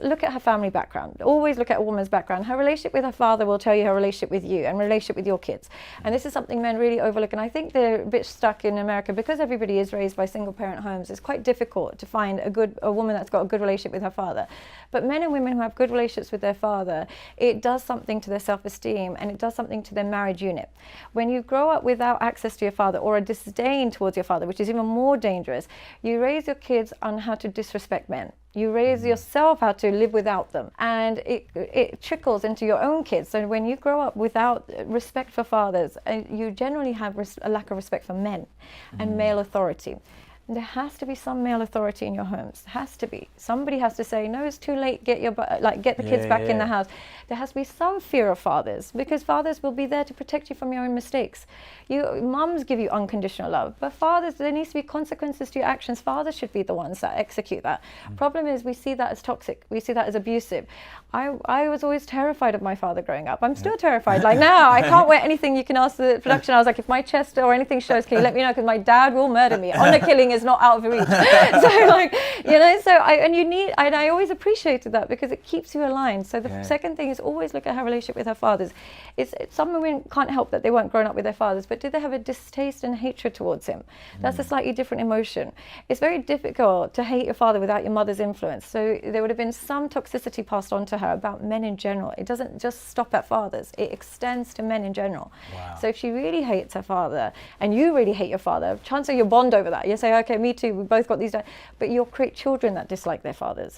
look at her family background. Always look at a woman's background. Her relationship with her father will tell you her relationship with you and relationship with your kids. And this is something men really overlook. And I think they're a bit stuck in America because everybody is raised by single parent homes. It's quite difficult to find a woman that's got a good relationship with her father. But men and women who have good relationships with their father, it does something to their self-esteem and it does something to their marriage unit. When you grow up without access to your father or a disdain towards your father, which is even more dangerous, you raise your kids on how to disrespect men. You raise yourself how to live without them, and it trickles into your own kids. So when you grow up without respect for fathers, you generally have a lack of respect for men and male authority. There has to be some male authority in your homes. Has to be. Somebody has to say, no, it's too late. Get the kids back in the house. There has to be some fear of fathers, because fathers will be there to protect you from your own mistakes. Mums give you unconditional love, but fathers, there needs to be consequences to your actions. Fathers should be the ones that execute that. Problem is, we see that as toxic. We see that as abusive. I was always terrified of my father growing up. I'm still terrified. Like now, I can't wear anything. You can ask the production. I was like, if my chest or anything shows, can you let me know? Because my dad will murder me. Honor killing is not out of reach. So like, I always appreciated that because it keeps you aligned. So the second thing is always look at her relationship with her fathers. Some women can't help that they weren't grown up with their fathers, but did they have a distaste and hatred towards him? That's a slightly different emotion. It's very difficult to hate your father without your mother's influence. So there would have been some toxicity passed on to her about men in general. It doesn't just stop at fathers. It extends to men in general. Wow. So if she really hates her father and you really hate your father, chances are you bond over that. You say, okay, me too, we both got these, but you'll create children that dislike their fathers.